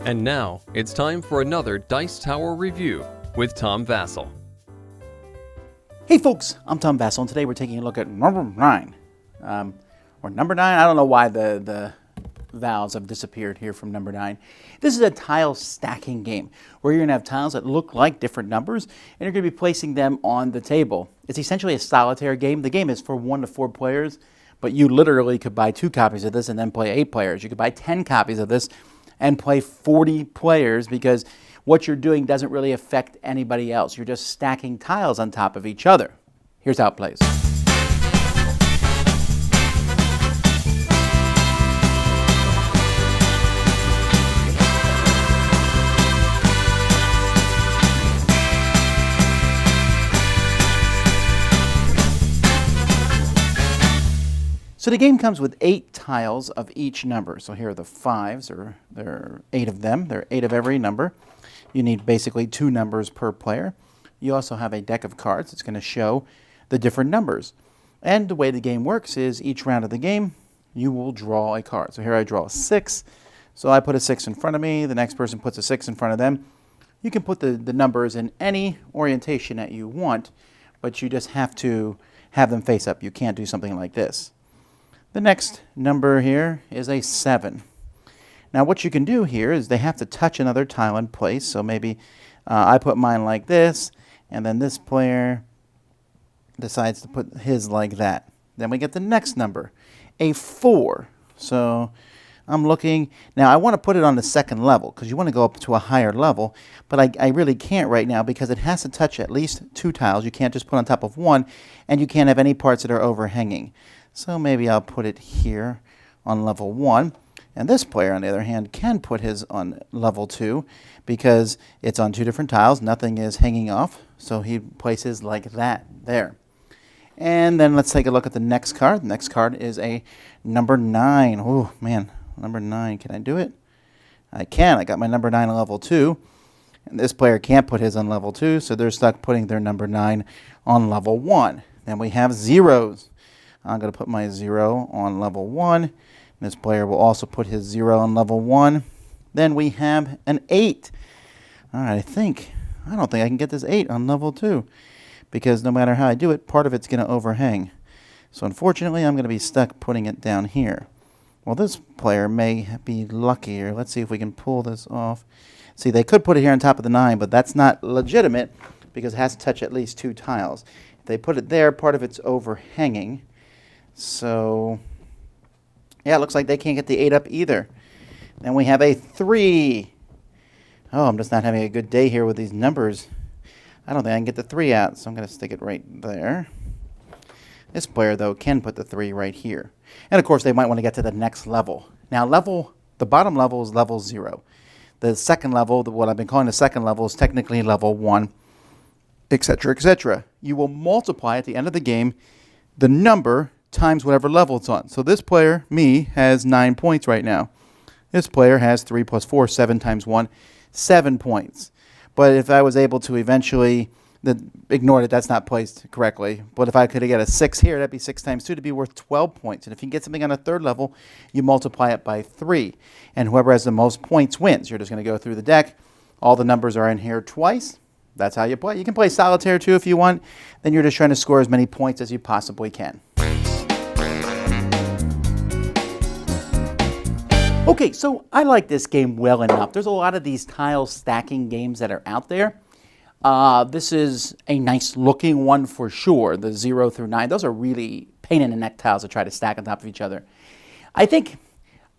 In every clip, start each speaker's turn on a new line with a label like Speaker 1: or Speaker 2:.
Speaker 1: And now, it's time for another Dice Tower review with Tom Vasel.
Speaker 2: Hey folks, I'm Tom Vasel, and today we're taking a look at number 9. Or number 9, I don't know why the vowels have disappeared here from number 9. This is a tile stacking game, where you're going to have tiles that look like different numbers, and you're going to be placing them on the table. It's essentially a solitaire game. The game is for 1 to 4 players, but you literally could buy 2 copies of this and then play 8 players. You could buy 10 copies of this and play 40 players, because what you're doing doesn't really affect anybody else. You're just stacking tiles on top of each other. Here's how it plays. So the game comes with 8 tiles of each number. So here are the 5s, or there are 8 of them. There are 8 of every number. You need basically 2 numbers per player. You also have a deck of cards. It's going to show the different numbers. And the way the game works is each round of the game, you will draw a card. So here I draw a 6. So I put a 6 in front of me. The next person puts a 6 in front of them. You can put the numbers in any orientation that you want, but you just have to have them face up. You can't do something like this. The next number here is a 7. Now what you can do here is they have to touch another tile in place. So maybe I put mine like this, and then this player decides to put his like that. Then we get the next number, a 4. So I'm looking, now I want to put it on the second level, because you want to go up to a higher level, but I really can't right now, because it has to touch at least 2 tiles. You can't just put on top of 1, and you can't have any parts that are overhanging. So maybe I'll put it here on level 1. And this player, on the other hand, can put his on level 2 because it's on 2 different tiles. Nothing is hanging off. So he places like that there. And then let's take a look at the next card. The next card is a number 9. Oh, man. Number 9. Can I do it? I can. I got my number 9 on level 2. And this player can't put his on level 2, so they're stuck putting their number 9 on level 1. Then we have zeros. I'm going to put my 0 on level 1. This player will also put his 0 on level 1. Then we have an 8. All right, I don't think I can get this 8 on level 2, because no matter how I do it, part of it's going to overhang. So unfortunately, I'm going to be stuck putting it down here. Well, this player may be luckier. Let's see if we can pull this off. See, they could put it here on top of the 9, but that's not legitimate, because it has to touch at least 2 tiles. If they put it there, part of it's overhanging. So, yeah, it looks like they can't get the 8 up either. Then we have a 3. Oh, I'm just not having a good day here with these numbers. I don't think I can get the 3 out, so I'm going to stick it right there. This player, though, can put the 3 right here. And, of course, they might want to get to the next level. Now, the bottom level is level 0. The second level, what I've been calling the second level, is technically level 1, etc., etc. You will multiply at the end of the game the number times whatever level it's on. So this player, me, has 9 points right now. This player has 3 plus 4, 7 times 1, 7 points. But if I was able to eventually, ignore it, that's not placed correctly. But if I could get a 6 here, that'd be 6 times 2 to be worth 12 points. And if you get something on a third level, you multiply it by 3. And whoever has the most points wins. You're just going to go through the deck. All the numbers are in here twice. That's how you play. You can play solitaire too if you want. Then you're just trying to score as many points as you possibly can. Okay, so I like this game well enough. There's a lot of these tile stacking games that are out there. This is a nice looking one for sure. The 0 through 9, those are really pain in the neck tiles to try to stack on top of each other. I think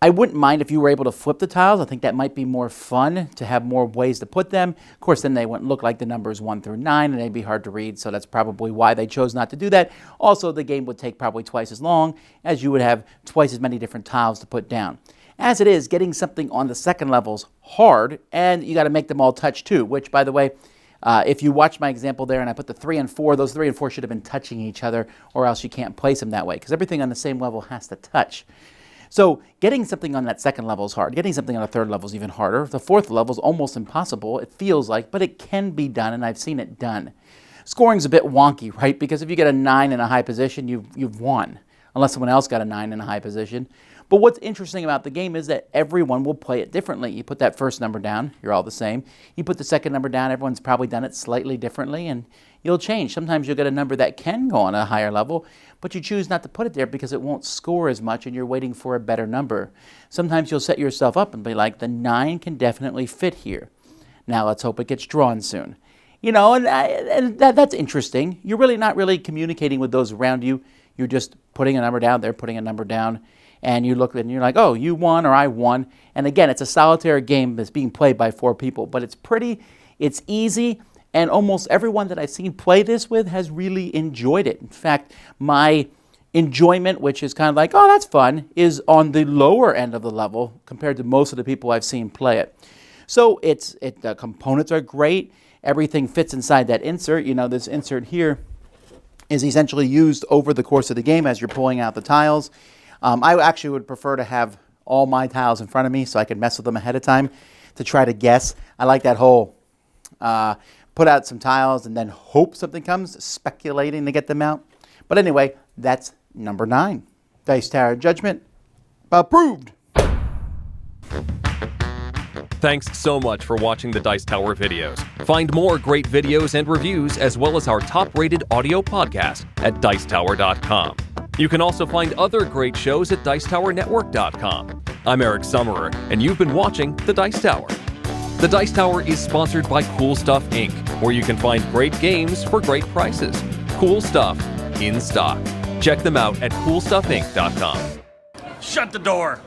Speaker 2: I wouldn't mind if you were able to flip the tiles. I think that might be more fun to have more ways to put them. Of course, then they wouldn't look like the numbers 1 through 9, and they'd be hard to read, so that's probably why they chose not to do that. Also, the game would take probably twice as long, as you would have twice as many different tiles to put down. As it is, getting something on the second level's hard, and you got to make them all touch too, which, by the way, if you watch my example there and I put the 3 and 4, those 3 and 4 should have been touching each other, or else you can't place them that way, because everything on the same level has to touch. So getting something on that second level is hard. Getting something on the third level is even harder. The fourth level is almost impossible, it feels like, but it can be done, and I've seen it done. Scoring's a bit wonky, right? Because if you get a 9 in a high position, you've won, unless someone else got a 9 in a high position. But what's interesting about the game is that everyone will play it differently. You put that first number down, you're all the same. You put the second number down, everyone's probably done it slightly differently, and you'll change. Sometimes you'll get a number that can go on a higher level, but you choose not to put it there because it won't score as much and you're waiting for a better number. Sometimes you'll set yourself up and be like, the 9 can definitely fit here. Now let's hope it gets drawn soon. You know, and that's interesting. You're really not really communicating with those around you. You're just putting a number down, they're putting a number down, and you look and you're like, oh, you won or I won. And again, it's a solitaire game that's being played by 4 people, but it's easy, and almost everyone that I've seen play this with has really enjoyed it. In fact, my enjoyment, which is kind of like, oh, that's fun, is on the lower end of the level compared to most of the people I've seen play it. So the components are great. Everything fits inside that insert. You know, this insert here is essentially used over the course of the game as you're pulling out the tiles. I actually would prefer to have all my tiles in front of me so I can mess with them ahead of time to try to guess. I like that whole put out some tiles and then hope something comes, speculating to get them out. But anyway, that's number 9. Dice Tower Judgment approved.
Speaker 1: Thanks so much for watching the Dice Tower videos. Find more great videos and reviews as well as our top-rated audio podcast at Dicetower.com. You can also find other great shows at Dicetowernetwork.com. I'm Eric Summerer, and you've been watching The Dice Tower. The Dice Tower is sponsored by Cool Stuff Inc., where you can find great games for great prices. Cool stuff in stock. Check them out at CoolStuffInc.com.
Speaker 3: Shut the door!